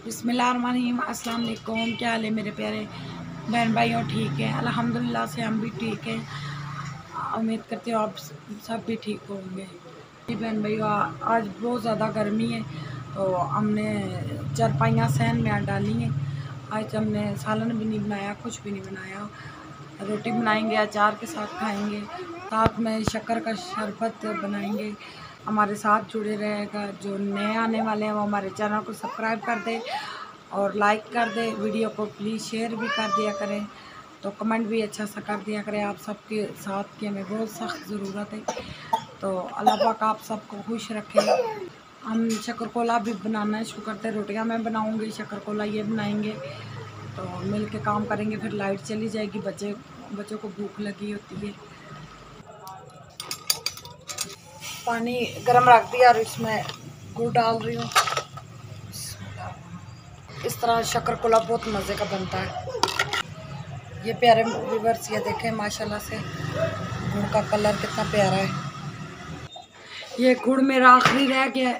बिस्मिल्लाहिर्रहमानिर्रहीम। अस्सलाम वालेकुम। क्या हाल है मेरे प्यारे बहन भाइयों? ठीक है अल्हम्दुलिल्लाह से, हम भी ठीक हैं। उम्मीद करते हो आप सब भी ठीक होंगे। बहन भाइयों, आज बहुत ज़्यादा गर्मी है तो हमने चारपाइयाँ सहन में डाली हैं। आज हमने सालन भी नहीं बनाया, कुछ भी नहीं बनाया। रोटी बनाएंगे, अचार के साथ खाएंगे, साथ में शक्कर का शरबत बनाएंगे। हमारे साथ जुड़े रहेगा। जो नए आने वाले हैं वो हमारे चैनल को सब्सक्राइब कर दे और लाइक कर दे। वीडियो को प्लीज़ शेयर भी कर दिया करें, तो कमेंट भी अच्छा सा कर दिया करें। आप सबके साथ की हमें बहुत सख्त ज़रूरत है। तो अल्लाह पाक आप सबको खुश रखे। हम शक्कर भी बनाना शुरू करते। रोटियां मैं बनाऊंगी, शक्कर ये बनाएंगे, तो मिल के काम करेंगे। फिर लाइट चली जाएगी, बच्चों को भूख लगी होती है। पानी गर्म रख दिया और इसमें गुड़ डाल रही हूँ। इस तरह शक्कर बहुत मज़े का बनता है। ये प्यारे व्यूअर्स, ये देखें माशाल्लाह से गुड़ का कलर कितना प्यारा है। ये गुड़ मेरा आखिरी रह गया।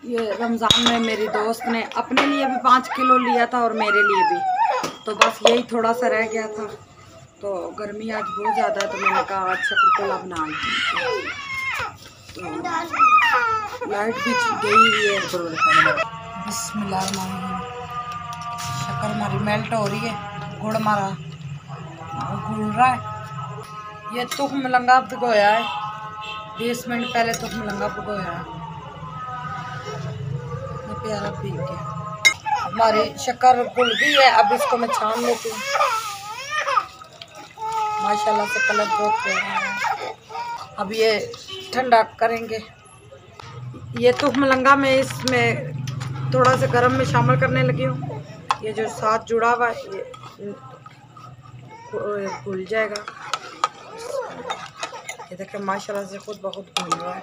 ये रमज़ान में मेरी दोस्त ने अपने लिए भी 5 किलो लिया था और मेरे लिए भी, तो बस यही थोड़ा सा रह गया था। तो गर्मी आज बहुत ज़्यादा है तो मैंने कहा आज शक्कर बना ली। तो लाइट भी गई हुई है। बिस्मिल्लाहिर्रहमानिर्रहीम। शक्कर हमारी मेल्ट हो रही है, गुड़ हमारा घुल रहा है। ये तुख मलंगा भिगोया है, 20 मिनट पहले तुख मलंगा भिगोया है। ये प्यारा पी गया। हमारी शक्कर घुल गई है, अब इसको मैं छान लेती हूँ। माशाल्लाह से कलर बहुत प्यारा है। अब ये ठंडा करेंगे। ये तुख मलंगा में इसमें थोड़ा सा गर्म में शामिल करने लगी हूँ। ये जो साथ जुड़ा हुआ है ये घुल जाएगा। ये देखें माशाल्लाह से खुद बहुत घुल रहा है।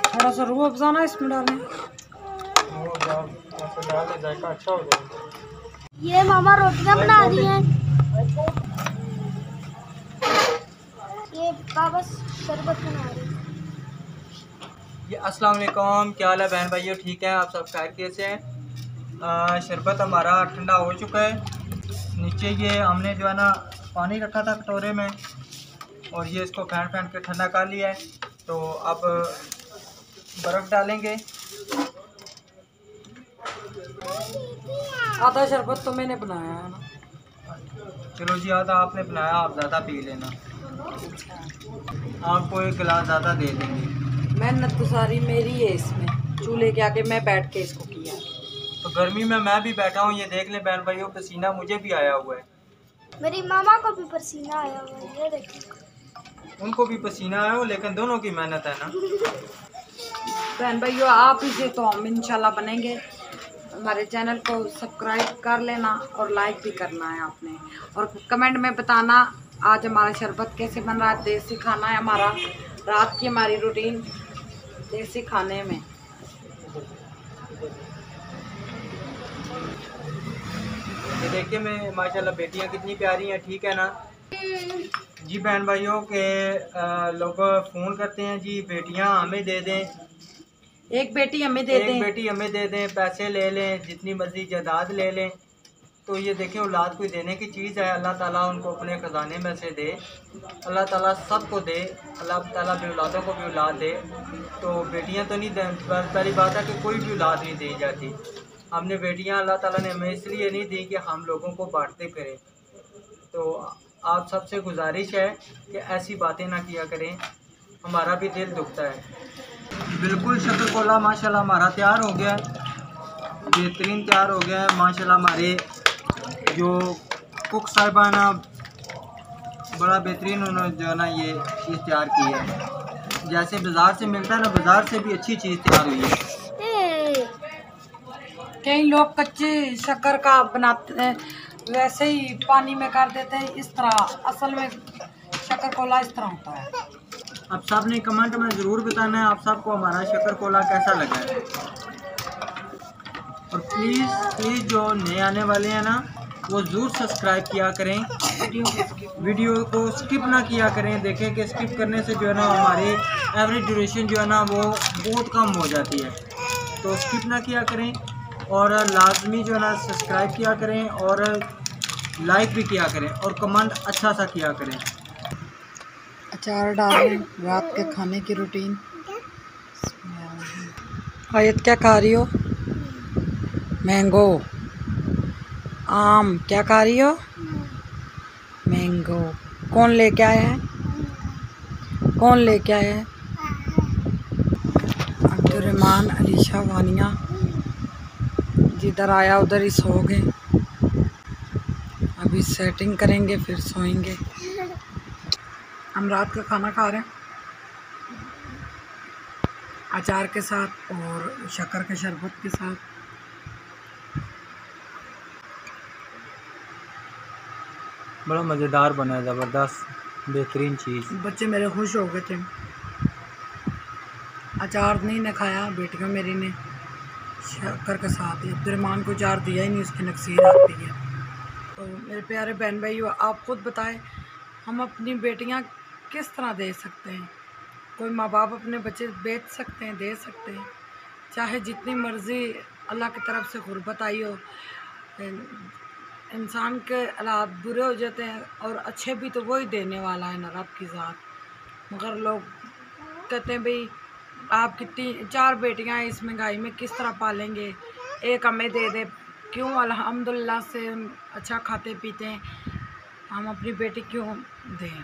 थोड़ा सा रूह अफ़ज़ा ना इसमें डालें, जायका अच्छा हो जाएगा। ये मामा रोटियां बना रही हैं, ये बाबा शरबत बना रही है। ये अस्सलाम वालेकुम। क्या हाल है बहन भाइयों? ठीक है, आप सब खैरियत से हैं? शरबत हमारा ठंडा हो चुका है। नीचे ये हमने जो है ना पानी रखा था कटोरे में, और ये इसको फेंट के ठंडा कर लिया है। तो अब बर्फ़ डालेंगे। आधा शरबत तो मैंने बनाया है ना। चलो जी, आधा आपने बनाया, आप ज़्यादा पी लेना। आपको एक गिलास ज़्यादा दे देंगे। मेहनत तो सारी मेरी है इसमें, चूल्हे के आगे मैं बैठ के इसको किया। तो गर्मी में मैं भी बैठा हूँ, ये देख लें बहन भाइयों, पसीना मुझे भी आया हुआ है। मेरी मामा को भी पसीना आया हुआ है, ये देखिए। उनको भी पसीना आया हो, लेकिन दोनों की मेहनत है ना। बहन भाइयों, आप इसे तो हम इंशाल्लाह बनेंगे। हमारे चैनल को सब्सक्राइब कर लेना और लाइक भी करना है आपने, और कमेंट में बताना आज हमारा शरबत कैसे बन रहा है। देसी खाना है हमारा, रात की हमारी रूटीन देसी खाने में। ये देखिए मैं माशाल्लाह बेटियां कितनी प्यारी हैं, ठीक है ना जी बहन भाइयों के। लोग फ़ोन करते हैं जी बेटियां हमें दे दें, एक बेटी हमें दे दें, एक बेटी हमें दे दें, पैसे ले लें, जितनी मर्जी जायदाद ले लें। तो ये देखें औलाद कोई देने की चीज़ है। अल्लाह ताला उनको अपने ख़जाने में से दे, अल्लाह ताला सबको दे, अल्लाह ताला भी औलादों को भी औलाद दे। तो बेटियां तो नहीं दे, पहली बात है कि कोई भी औलाद नहीं दी जाती। हमने बेटियां अल्लाह ताला ने हमें इसलिए नहीं दी कि हम लोगों को बांटते करें। तो आप सबसे गुजारिश है कि ऐसी बातें ना किया करें, हमारा भी दिल दुखता है। बिल्कुल शक्कर माशाल्लाह हमारा तैयार हो गया है, बेहतरीन तैयार हो गया है माशाल्लाह। हमारे जो कुक साहिबा ना बड़ा बेहतरीन उन्होंने जो है ना ये चीज़ तैयार की है। जैसे बाज़ार से मिलता है ना, बाज़ार से भी अच्छी चीज़ तैयार हुई है। कई लोग कच्चे शक्कर का बनाते हैं, वैसे ही पानी में कर देते हैं। इस तरह असल में शक्कर इस तरह होता है। अब सब ने कमेंट में ज़रूर बताना है आप सबको हमारा शक्कर कैसा लगा है। और प्लीज़ जो नए आने वाले हैं ना वो ज़रूर सब्सक्राइब किया करें, वीडियो को स्किप ना किया करें। देखें कि स्किप करने से जो है ना हमारी एवरेज ड्यूरेशन जो है ना वो बहुत कम हो जाती है, तो स्किप ना किया करें। और लाजमी जो है ना सब्सक्राइब किया करें और लाइक भी किया करें और कमेंट अच्छा सा किया करें। अचार डालें, रात के खाने की रूटीन। आयत क्या खा रही हो? मैंगो। आम क्या खा रही हो? मैंगो। कौन लेके आया है? कौन लेके आया है? अब्दुर्रहमान, अलीशा, वानिया जिधर आया उधर ही सो गए। अभी सेटिंग करेंगे फिर सोएंगे। हम रात का खाना खा रहे हैं अचार के साथ और शक्कर के शरबत के साथ। बड़ा मज़ेदार बना है, ज़बरदस्त बेहतरीन चीज़। बच्चे मेरे खुश हो गए थे। अचार नहीं न खाया बेटियों मेरी ने शक्कर के साथ ही। अब्दुर्रहमान को अचार दिया ही नहीं, उसकी नक्सीर आती है। तो मेरे प्यारे बहन भाइयों, आप खुद बताएं हम अपनी बेटियां किस तरह दे सकते हैं? कोई माँ बाप अपने बच्चे बेच सकते हैं, दे सकते हैं, चाहे जितनी मर्ज़ी अल्लाह की तरफ से गुर्बत आई हो। इंसान के हालात बुरे हो जाते हैं और अच्छे भी तो वही देने वाला है ना, रब की ज़ात। मगर लोग कहते हैं भाई आप कितनी 4 बेटियां हैं, इस महंगाई में किस तरह पालेंगे, एक हमें दे दे। क्यों? अल्हम्दुलिल्लाह से हम अच्छा खाते पीते हैं, हम अपनी बेटी क्यों दें?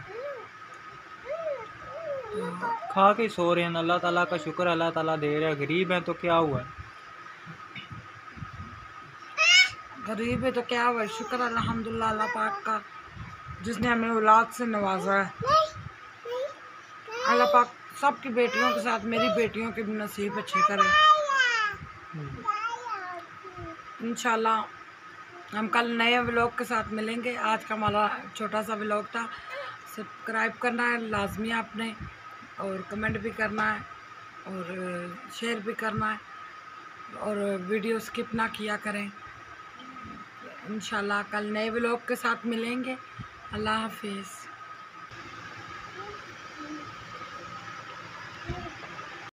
तो खा के सो रहे हैं, अल्लाह ताला का शुक्र, अल्लाह ताला दे रहा है। गरीब हैं तो क्या हुआ? गरीब है तो क्या हुआ, शुक्र अल्हम्दुलिल्लाह अल्लाह पाक का जिसने हमें औलाद से नवाजा है। अल्लाह पाक सबकी बेटियों के साथ मेरी बेटियों के भी नसीब अच्छे करे। इंशाल्लाह हम कल नए व्लॉग के साथ मिलेंगे। आज का हमारा छोटा सा व्लॉग था। सब्सक्राइब करना है लाजमी आपने, और कमेंट भी करना है और शेयर भी करना है, और वीडियो स्किप ना किया करें। इंशाल्लाह कल नए व्लॉग के साथ मिलेंगे। अल्लाह हाफिज़।